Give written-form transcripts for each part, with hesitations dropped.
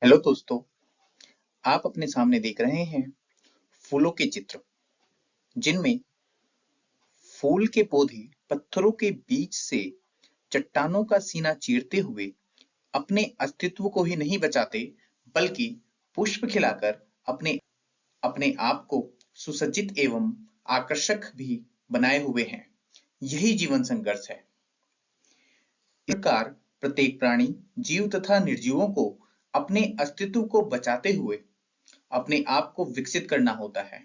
Hello दोस्तों, आप अपने सामने देख रहे हैं फूलों के चित्र, जिनमें फूल के पौधे पत्थरों के बीच से चट्टानों का सीना चीरते हुए अपने अस्तित्व को ही नहीं बचाते, बल्कि पुष्प खिलाकर अपने अपने आप को सुसज्जित एवं आकर्षक भी बनाए हुए हैं। यही जीवन संघर्ष है। इस प्रकार प्रत्येक प्राणी, जीव तथा निर्जीवों को अपने अस्तित्व को बचाते हुए अपने आप को विकसित करना होता है,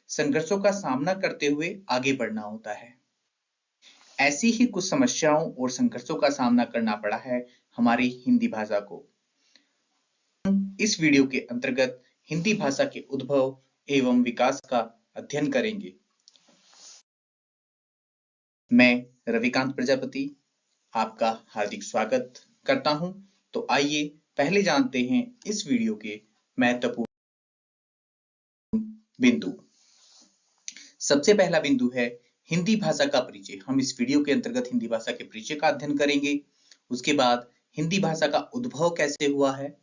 संघर्षों का सामना करते हुए आगे बढ़ना होता है। ऐसी ही कुछ समस्याओं और संघर्षों का सामना करना पड़ा है हमारी हिंदी भाषा को। इस वीडियो के अंतर्गत हिंदी भाषा के उद्भव एवं विकास का अध्ययन करेंगे। मैं रविकांत प्रजापति आपका हार्दिक स्वागत करता हूं। तो आइए पहले जानते हैं इस वीडियो के महत्वपूर्ण बिंदु। सबसे पहला बिंदु है हिंदी भाषा का परिचय। हम इस वीडियो के अंतर्गत हिंदी भाषा के परिचय का अध्ययन करेंगे। उसके बाद हिंदी भाषा का उद्भव कैसे हुआ है,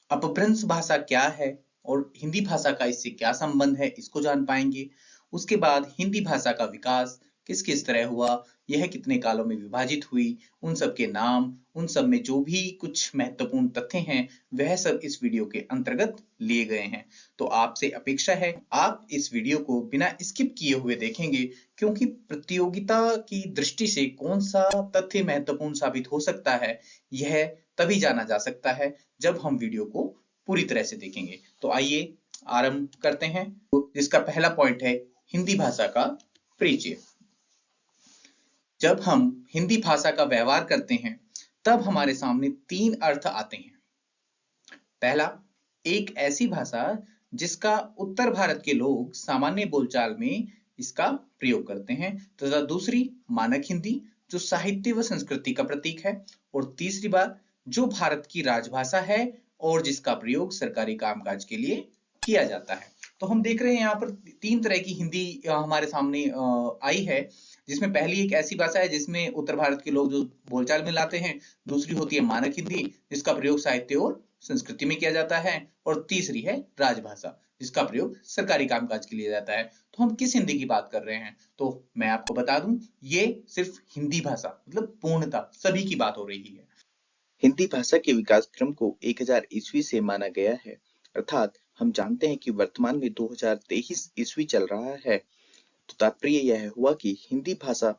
अपभ्रंश भाषा क्या है और हिंदी भाषा का इससे क्या संबंध है, इसको जान पाएंगे। उसके बाद हिंदी भाषा का विकास किस किस तरह हुआ, यह कितने कालों में विभाजित हुई, उन सब के नाम, उन सब में जो भी कुछ महत्वपूर्ण तथ्य हैं, वह सब इस वीडियो के अंतर्गत लिए गए हैं। तो आपसे अपेक्षा है आप इस वीडियो को बिना स्किप किए हुए देखेंगे, क्योंकि प्रतियोगिता की दृष्टि से कौन सा तथ्य महत्वपूर्ण साबित हो सकता है, यह तभी जाना जा सकता है जब हम वीडियो को पूरी तरह से देखेंगे। तो आइए आरंभ करते हैं। जिसका पहला पॉइंट है हिंदी भाषा का परिचय। जब हम हिंदी भाषा का व्यवहार करते हैं, तब हमारे सामने तीन अर्थ आते हैं। पहला, एक ऐसी भाषा जिसका उत्तर भारत के लोग सामान्य बोलचाल में इसका प्रयोग करते हैं, तथा दूसरी मानक हिंदी जो साहित्य व संस्कृति का प्रतीक है, और तीसरी बात जो भारत की राजभाषा है और जिसका प्रयोग सरकारी कामकाज के लिए किया जाता है। तो हम देख रहे हैं यहाँ पर तीन तरह की हिंदी हमारे सामने आई है, जिसमें पहली एक ऐसी भाषा है जिसमें उत्तर भारत के लोग जो बोलचाल में लाते हैं, दूसरी होती है मानक हिंदी जिसका प्रयोग साहित्य और संस्कृति में किया जाता है, और तीसरी है राजभाषा जिसका प्रयोग सरकारी कामकाज के लिए जाता है। तो हम किस हिंदी की बात कर रहे हैं? तो मैं आपको बता दूं, ये सिर्फ हिंदी भाषा मतलब पूर्णता सभी की बात हो रही है। हिंदी भाषा के विकास क्रम को 1000 ईस्वी से माना गया है, अर्थात हम जानते हैं कि वर्तमान में 2023 ईस्वी चल रहा है। तो तात्पर्य यह हुआ कि हिंदी भाषा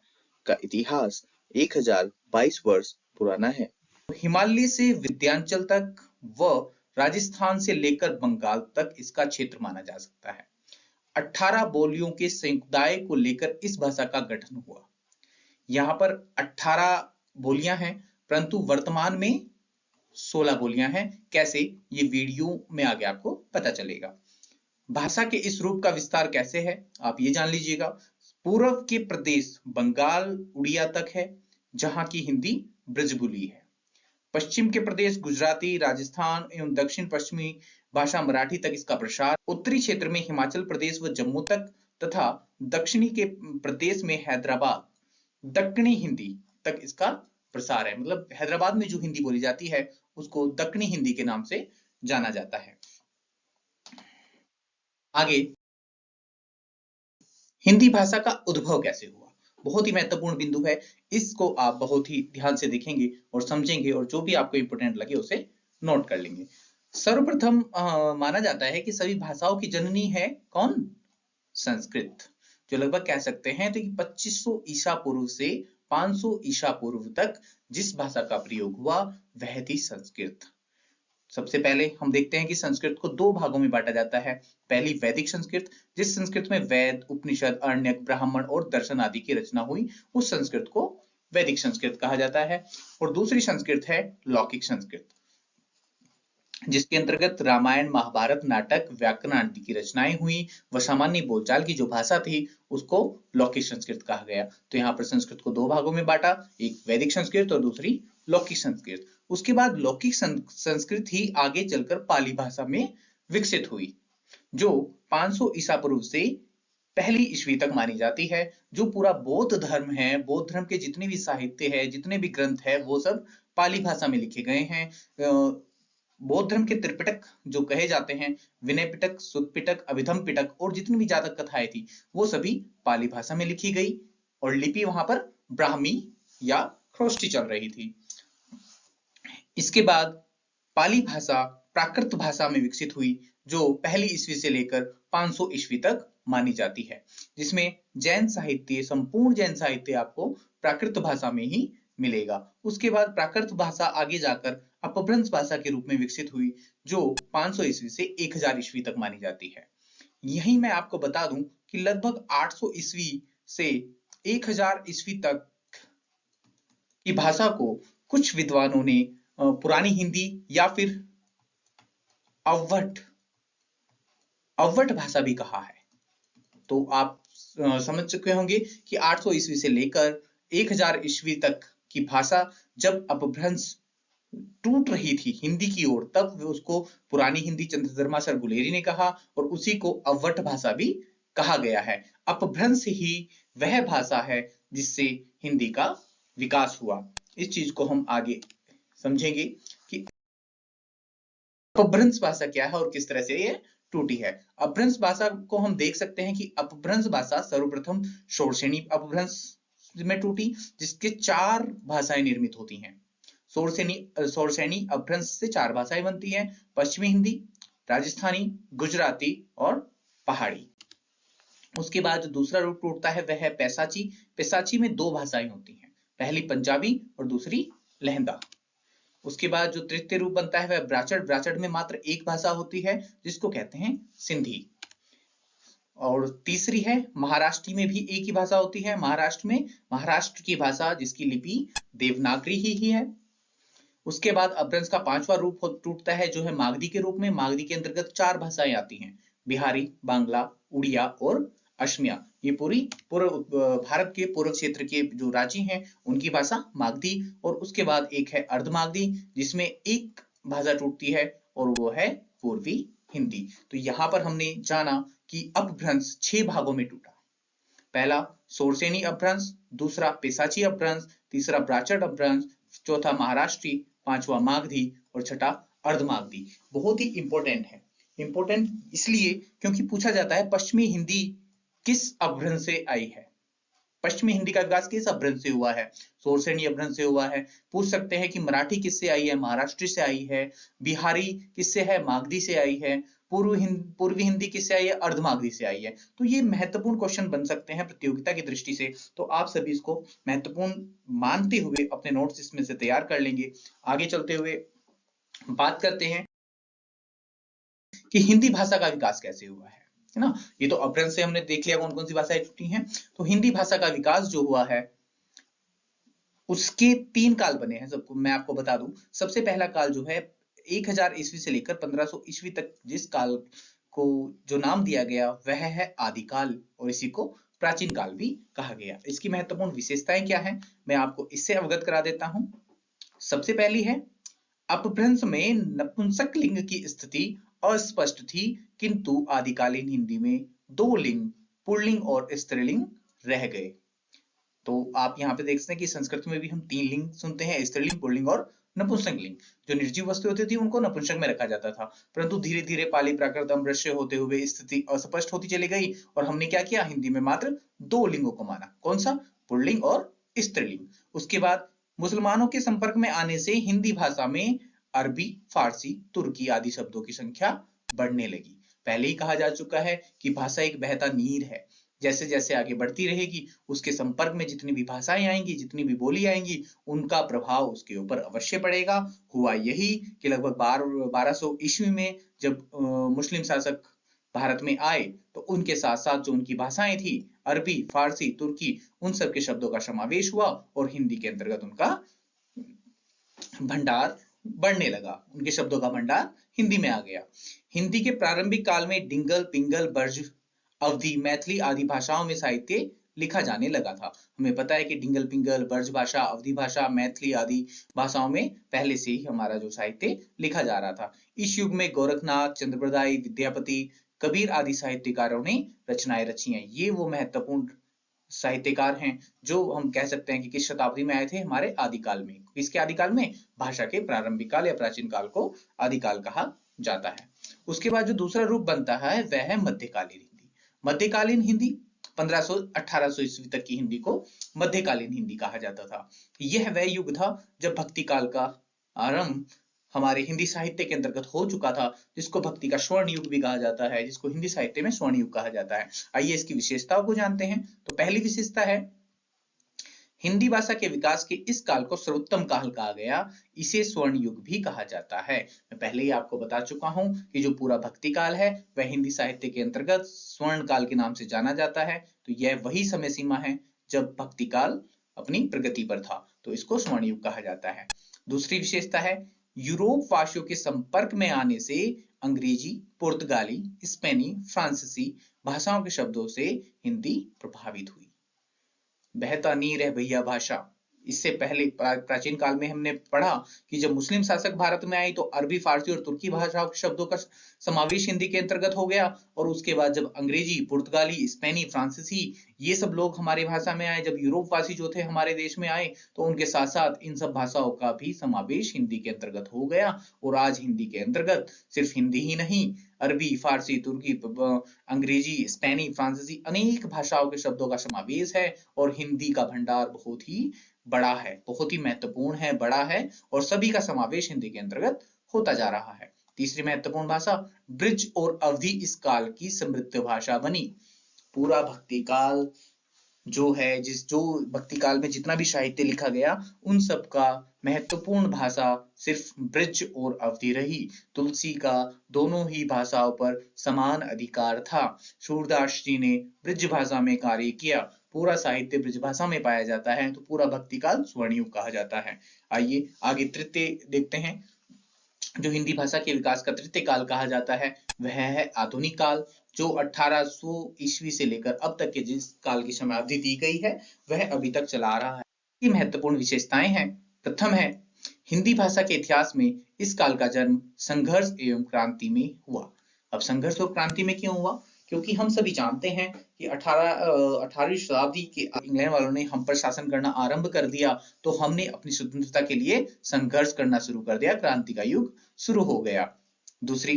का इतिहास 1022 वर्ष पुराना है। हिमालय से विंध्याचल तक व राजस्थान से लेकर बंगाल तक इसका क्षेत्र माना जा सकता है। 18 बोलियों के समुदाय को लेकर इस भाषा का गठन हुआ। यहाँ पर 18 बोलियां हैं, परंतु वर्तमान में 16 बोलियां हैं। कैसे, ये वीडियो में आगे आपको पता चलेगा। भाषा के इस रूप का विस्तार कैसे है, आप ये जान लीजिएगा। पूर्व के प्रदेश बंगाल उड़िया तक है, जहां की हिंदी ब्रजबुली है। पश्चिम के प्रदेश गुजराती, राजस्थान एवं दक्षिण पश्चिमी भाषा मराठी तक इसका प्रसार। उत्तरी क्षेत्र में हिमाचल प्रदेश व जम्मू तक, तथा दक्षिणी के प्रदेश में हैदराबाद, दक्कनी हिंदी तक इसका प्रसार है। मतलब हैदराबाद में जो हिंदी बोली जाती है उसको दक्कनी हिंदी के नाम से जाना जाता है। आगे, हिंदी भाषा का उद्भव कैसे हुआ, बहुत ही महत्वपूर्ण बिंदु है। इसको आप बहुत ही ध्यान से देखेंगे और समझेंगे, और जो भी आपको इंपोर्टेंट लगे उसे नोट कर लेंगे। सर्वप्रथम माना जाता है कि सभी भाषाओं की जननी है कौन? संस्कृत, जो लगभग कह सकते हैं तो 2500 ईसा पूर्व से 500 ईसा पूर्व तक जिस भाषा का प्रयोग हुआ वह थी संस्कृत। सबसे पहले हम देखते हैं कि संस्कृत को दो भागों में बांटा जाता है। पहली वैदिक संस्कृत, जिस संस्कृत में वेद, उपनिषद, अरण्यक, ब्राह्मण और दर्शन आदि की रचना हुई, उस संस्कृत को वैदिक संस्कृत कहा जाता है। और दूसरी संस्कृत है लौकिक संस्कृत, जिसके अंतर्गत रामायण, महाभारत, नाटक, व्याकरण आदि की रचनाएं हुई व सामान्य बोलचाल की जो भाषा थी उसको लौकिक संस्कृत कहा गया। तो यहाँ पर संस्कृत को दो भागों में बांटा, एक वैदिक संस्कृत और दूसरी लौकिक संस्कृत। उसके बाद लौकिक संस्कृत ही आगे चलकर पाली भाषा में विकसित हुई, जो 500 ईसा पूर्व से पहली ईस्वी तक मानी जाती है। जो पूरा बौद्ध धर्म है, बौद्ध धर्म के जितने भी साहित्य है, जितने भी ग्रंथ है, वो सब पाली भाषा में लिखे गए हैं। बौद्ध धर्म के त्रिपिटक जो कहे जाते हैं, विनय पिटक, सुत्त पिटक, अभिधम पिटक और जितनी भी जातक कथाएं थी वो सभी पाली भाषा में लिखी गई और लिपि वहां पर ब्राह्मी या ख्रोष्टी चल रही थी। इसके बाद पाली भाषा प्राकृत भाषा में विकसित हुई जो पहली ईस्वी से लेकर 500 ईस्वी तक मानी जाती है, जिसमें जैन साहित्य, संपूर्ण जैन साहित्य आपको प्राकृत भाषा में ही मिलेगा। उसके बाद प्राकृत भाषा आगे जाकर अपभ्रंश भाषा के रूप में विकसित हुई जो 500 ईस्वी से 1000 ईस्वी तक मानी जाती है। यही मैं आपको बता दूं कि लगभग 800 ईस्वी से 1000 ईस्वी तक की भाषा को कुछ विद्वानों ने पुरानी हिंदी या फिर अव्वट भाषा भी कहा है। तो आप समझ चुके होंगे कि 800 ईस्वी से लेकर 1000 ईस्वी तक की भाषा जब अपभ्रंश टूट रही थी हिंदी की ओर, तब उसको पुरानी हिंदी चंद्रधर्मा सर गुलेरी ने कहा और उसी को अव्वट भाषा भी कहा गया है। अपभ्रंश ही वह भाषा है जिससे हिंदी का विकास हुआ। इस चीज को हम आगे समझेंगे कि अपभ्रंश भाषा क्या है और किस तरह से ये टूटी है। अपभ्रंश भाषा को हम देख सकते हैं कि अपभ्रंश भाषा सर्वप्रथम शोरसेनी अपभ्रंश में टूटी, जिसके 4 भाषाएं निर्मित होती हैं। शोरसेनी अपभ्रंश से 4 भाषाएं बनती हैं, पश्चिमी हिंदी, राजस्थानी, गुजराती और पहाड़ी। उसके बाद जो दूसरा रूप टूटता है वह है पैसाची। पैसाची में 2 भाषाएं होती हैं, पहली पंजाबी और दूसरी लहंदा। उसके बाद जो तृतीय रूप बनता है वह ब्राचड़। ब्राचड़ में मात्र एक भाषा होती है जिसको कहते हैं सिंधी। और तीसरी है महाराष्ट्री, में भी एक ही भाषा होती है। महाराष्ट्र में महाराष्ट्र की भाषा जिसकी लिपि देवनागरी ही है। उसके बाद अपभ्रंश का 5वां रूप टूटता है जो है मागधी के रूप में। मागधी के अंतर्गत 4 भाषाएं आती हैं, बिहारी, बांग्ला, उड़िया और असमिया। ये पूर्व भारत के पूर्व क्षेत्र के जो राज्य हैं उनकी भाषा मागधी। और उसके बाद एक है अर्धमागधी जिसमें एक भाषा टूटती है और वो है पूर्वी हिंदी। तो यहाँ पर हमने जाना कि अपभ्रंश 6 भागों में टूटा। पहला शोरसेनी अपभ्रंश, दूसरा पेशाची अपभ्रंश, तीसरा ब्राचड़ अपभ्रंश, चौथा महाराष्ट्री, 5वां मागधी और छठा अर्धमागधी। बहुत ही इंपॉर्टेंट है। इंपॉर्टेंट इसलिए क्योंकि पूछा जाता है पश्चिमी हिंदी किस अपभ्रंश से आई है, पश्चिमी हिंदी का विकास किस अपभ्रंश से हुआ है, शोरसेनी अपभ्रंश से हुआ है। पूछ सकते हैं कि मराठी किससे आई है, महाराष्ट्र से आई है। बिहारी किससे है, मागधी से आई है। पूर्वी हिंदी किससे आई है, अर्धमागधी से आई है। तो ये महत्वपूर्ण क्वेश्चन बन सकते हैं प्रतियोगिता की दृष्टि से। तो आप सभी इसको महत्वपूर्ण मानते हुए अपने नोट्स इसमें से तैयार कर लेंगे। आगे चलते हुए बात करते हैं कि हिंदी भाषा का विकास कैसे हुआ है ना। ये तो अपभ्रंश से हमने देख लिया कौन कौन सी भाषाएं टूटी हैं। तो हिंदी भाषा का विकास जो हुआ है उसके 3 काल बने हैं। सबको मैं आपको बता दूं, सबसे पहला काल जो है 1000 ईस्वी से लेकर 1500 ईस्वी तक जिस काल को जो नाम दिया गया वह है आदिकाल और इसी को प्राचीन काल भी कहा गया। इसकी महत्वपूर्ण विशेषताएं क्या है मैं आपको इससे अवगत करा देता हूं। सबसे पहली है अपभ्रंश में नपुंसक लिंग की स्थिति अस्पष्ट थी, किंतु आदिकालीन हिंदी में 2 लिंग पुल्लिंग और स्त्रीलिंग रह गए। तो आप यहाँ पे देख सकते हैं कि संस्कृत में भी हम 3 लिंग सुनते हैं, स्त्रीलिंग, पुल्लिंग और नपुंसक लिंग। जो निर्जीव वस्तु होती थी उनको नपुंसक में रखा जाता था, परंतु धीरे धीरे पाली प्राकृत अमृष्य होते हुए स्थिति अस्पष्ट होती चली गई और हमने क्या किया, हिंदी में मात्र 2 लिंगों को माना। कौन सा, पुल्लिंग और स्त्रीलिंग। उसके बाद मुसलमानों के संपर्क में आने से हिंदी भाषा में अरबी, फारसी, तुर्की आदि शब्दों की संख्या बढ़ने लगी। पहले ही कहा जा चुका है कि भाषा एक बहता नीर है, जैसे जैसे आगे बढ़ती रहेगी उसके संपर्क में जितनी भी भाषाएं आएंगी, जितनी भी बोली आएंगी, उनका प्रभाव उसके ऊपर अवश्य पड़ेगा। हुआ यही कि लगभग 1200 ईस्वी में जब मुस्लिम शासक भारत में आए तो उनके साथ साथ जो उनकी भाषाएं थी अरबी, फारसी, तुर्की, उन सब के शब्दों का समावेश हुआ और हिंदी के अंतर्गत उनका भंडार बढ़ने लगा, उनके शब्दों का भंडार हिंदी में आ गया। हिंदी के प्रारंभिक काल में डिंगल, पिंगल, ब्रज, अवधी, मैथिली आदि भाषाओं में साहित्य लिखा जाने लगा था। हमें पता है कि डिंगल, पिंगल, ब्रज भाषा, अवधी भाषा, मैथिली आदि भाषाओं में पहले से ही हमारा जो साहित्य लिखा जा रहा था। इस युग में गोरखनाथ, चंद्रप्रदायी, विद्यापति, कबीर आदि साहित्यकारों ने रचनाएं रची हैं। ये वो महत्वपूर्ण साहित्यकार हैं जो हम कह सकते हैं कि किस शताब्दी में आए थे, हमारे आदिकाल में। किसके आदिकाल में? भाषा के प्रारंभिक काल या प्राचीन काल को आदिकाल कहा जाता है। उसके बाद जो दूसरा रूप बनता है वह है मध्यकालीन हिंदी। मध्यकालीन हिंदी 1500-1800 ईस्वी तक की हिंदी को मध्यकालीन हिंदी कहा जाता था। यह वह युग था जब भक्ति काल का आरंभ हमारे हिंदी साहित्य के अंतर्गत हो चुका था, जिसको भक्ति का स्वर्ण युग भी कहा जाता है, जिसको हिंदी साहित्य में स्वर्ण युग कहा जाता है। आइए इसकी विशेषताओं को जानते हैं। तो पहली विशेषता है, हिंदी भाषा के विकास के इस काल को सर्वोत्तम काल कहा गया, इसे स्वर्ण युग भी कहा जाता है। मैं पहले ही आपको बता चुका हूं कि जो पूरा भक्ति काल है वह हिंदी साहित्य के अंतर्गत स्वर्ण काल के नाम से जाना जाता है। तो यह वही समय सीमा है जब भक्ति काल अपनी प्रगति पर था, तो इसको स्वर्ण युग कहा जाता है। दूसरी विशेषता है, यूरोप वासियों के संपर्क में आने से अंग्रेजी, पुर्तगाली, स्पेनी, फ्रांसीसी भाषाओं के शब्दों से हिंदी प्रभावित हुई। बहता नीर है भैया भाषा। इससे पहले प्राचीन काल में हमने पढ़ा कि जब मुस्लिम शासक भारत में आए तो अरबी, फारसी और तुर्की भाषाओं के शब्दों का समावेश हिंदी के अंतर्गत हो गया, और उसके बाद जब अंग्रेजी, पुर्तगाली, स्पेनी, फ्रांसीसी ये सब लोग हमारे भाषा में आए, जब यूरोपवासी जो थे हमारे देश में आए, तो उनके साथ साथ इन सब भाषाओं का भी समावेश हिंदी के अंतर्गत हो गया। और आज हिंदी के अंतर्गत सिर्फ हिंदी ही नहीं, अरबी, फारसी, तुर्की, अंग्रेजी, स्पेनी, फ्रांसीसी अनेक भाषाओं के शब्दों का समावेश है। और हिंदी का भंडार बहुत ही बड़ा है, बहुत ही महत्वपूर्ण है, बड़ा है, और सभी का समावेश हिंदी के अंतर्गत होता जा रहा है। तीसरी महत्वपूर्ण भाषा, ब्रिज और अवधि इस काल की समृद्ध भाषा बनी। पूरा भक्ति काल जो है, जो भक्ति काल में जितना भी साहित्य लिखा गया, उन सब का महत्वपूर्ण भाषा सिर्फ ब्रिज और अवधि रही। तुलसी का दोनों ही भाषाओं पर समान अधिकार था। सूरदास जी ने ब्रिज भाषा में कार्य किया, पूरा साहित्य ब्रिज भाषा में पाया जाता है, तो पूरा भक्ति काल स्वर्ण युग कहा जाता है। आइए आगे तृतीय देखते हैं। जो हिंदी भाषा के विकास का तृतीय काल कहा जाता है वह है आधुनिक काल, जो 1800 ईस्वी से लेकर अब तक के जिस काल की समयावधि दी गई है वह अभी तक चला आ रहा है। की महत्वपूर्ण विशेषताएं हैं। प्रथम है, हिंदी भाषा के इतिहास में इस काल का जन्म संघर्ष एवं क्रांति में हुआ। अब संघर्ष और क्रांति में क्यों हुआ? क्योंकि हम सभी जानते हैं कि 18वीं शताब्दी के इंग्लैंड वालों ने हम पर शासन करना आरंभ कर दिया, तो हमने अपनी स्वतंत्रता के लिए संघर्ष करना शुरू कर दिया, क्रांति का युग शुरू हो गया। दूसरी,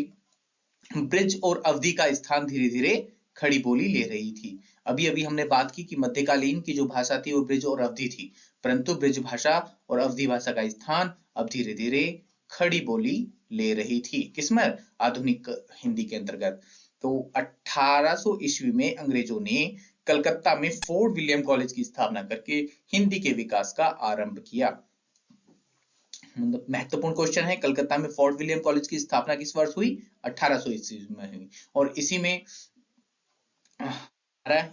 ब्रिज और अवधि का स्थान धीरे धीरे खड़ी बोली ले रही थी। अभी अभी हमने बात की कि मध्यकालीन की जो भाषा थी वो ब्रिज और अवधि थी, परंतु ब्रिज भाषा और अवधि भाषा का स्थान अब धीरे धीरे खड़ी बोली ले रही थी। किसमें? आधुनिक हिंदी के अंतर्गत। तो 1800 ईस्वी में अंग्रेजों ने कलकत्ता में फोर्ट विलियम कॉलेज की स्थापना करके हिंदी के विकास का आरंभ किया। महत्वपूर्ण क्वेश्चन है, कलकत्ता में फोर्ट विलियम कॉलेज की स्थापना किस वर्ष हुई? 1800 ईस्वी में हुई, और इसी में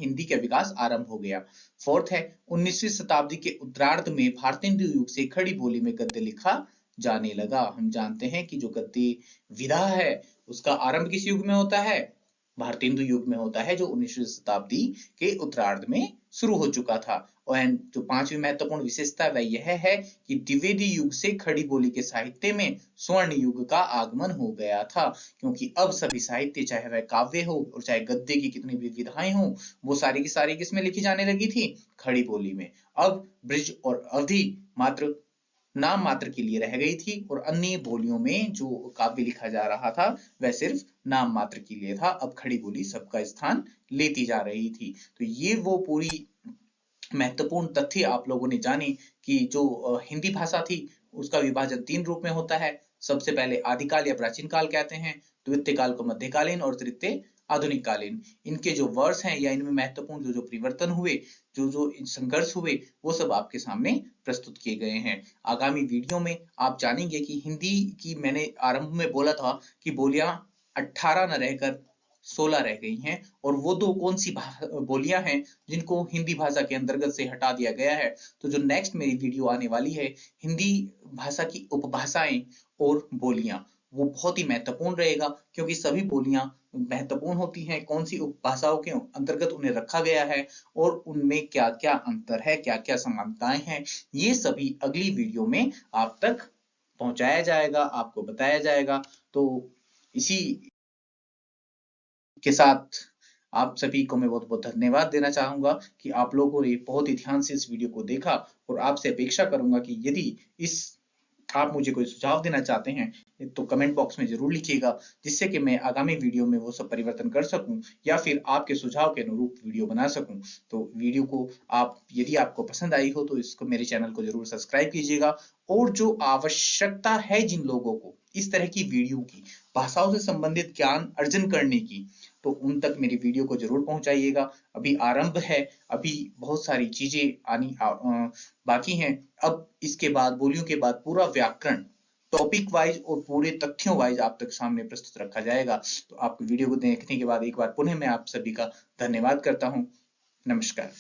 हिंदी का विकास आरंभ हो गया। फोर्थ है, 19वीं शताब्दी के उत्तरार्ध में भारतेंदु युग से खड़ी बोली में गद्य लिखा जाने लगा। हम जानते हैं कि जो गद्य विधा है उसका आरंभ किस युग में होता है? भारतेंदु युग में होता है, जो 19वीं शताब्दी के उत्तरार्ध में शुरू हो चुका था। और जो पांचवी महत्वपूर्ण विशेषता वह यह है कि द्विवेदी युग से खड़ी बोली के साहित्य में स्वर्ण युग का आगमन हो गया था, क्योंकि अब सभी साहित्य, चाहे वह काव्य हो और चाहे गद्य की कितनी भी विधाएं हो, वो सारी की सारी किसमें लिखी जाने लगी थी? खड़ी बोली में। अब ब्रिज और अवधि मात्र नाम मात्र के लिए रह गई थी, और अन्य बोलियों में जो काव्य लिखा जा रहा था वह सिर्फ नाम मात्र के लिए था। अब खड़ी बोली सबका स्थान लेती जा रही थी। तो ये वो पूरी महत्वपूर्ण तथ्य आप लोगों ने जाने कि जो हिंदी भाषा थी उसका विभाजन 3 रूप में होता है। सबसे पहले आदिकाल या प्राचीन काल कहते हैं, द्वितीय काल को मध्यकालीन, और तृतीय आधुनिक कालीन। इनके जो वर्ष हैं या इनमें महत्वपूर्ण जो जो परिवर्तन हुए, जो जो संघर्ष हुए, वो सब आपके सामने प्रस्तुत किए गए हैं। आगामी वीडियो में आप जानेंगे कि हिंदी की, मैंने आरंभ में बोला था कि बोलियां 18 न रहकर 16 रह गई हैं, और वो दो कौन सी बोलियां हैं जिनको हिंदी भाषा के अंतर्गत से हटा दिया गया है। तो जो नेक्स्ट मेरी वीडियो आने वाली है, हिंदी भाषा की उपभाषाएं और बोलियां, वो बहुत ही महत्वपूर्ण रहेगा, क्योंकि सभी बोलियां महत्वपूर्ण होती हैं। कौन सी उपभाषाओं के अंतर्गत उन्हें रखा गया है और उनमें क्या क्या अंतर है, क्या क्या समानताएं हैं, ये सभी अगली वीडियो में आप तक पहुंचाया जाएगा, आपको बताया जाएगा। तो इसी के साथ आप सभी को मैं बहुत बहुत धन्यवाद देना चाहूंगा कि आप लोगों ने बहुत ही ध्यान से इस वीडियो को देखा, और आपसे अपेक्षा करूंगा कि यदि इस आप मुझे कोई सुझाव देना चाहते हैं तो कमेंट बॉक्स में जरूर लिखिएगा, जिससे कि मैं आगामी वीडियो में वो सब परिवर्तन कर सकूं या फिर आपके सुझाव के अनुरूप वीडियो बना सकूं। तो वीडियो को आप, यदि आपको पसंद आई हो तो इसको, मेरे चैनल को जरूर सब्सक्राइब कीजिएगा, और जो आवश्यकता है जिन लोगों को इस तरह की वीडियो की, भाषाओं से संबंधित ज्ञान अर्जन करने की, तो उन तक मेरी वीडियो को जरूर पहुंचाइएगा। अभी आरंभ है, अभी बहुत सारी चीजें बाकी हैं। अब इसके बाद, बोलियों के बाद पूरा व्याकरण टॉपिक वाइज और पूरे तथ्यों वाइज आप तक सामने प्रस्तुत रखा जाएगा। तो आपको वीडियो को देखने के बाद एक बार पुनः मैं आप सभी का धन्यवाद करता हूँ। नमस्कार।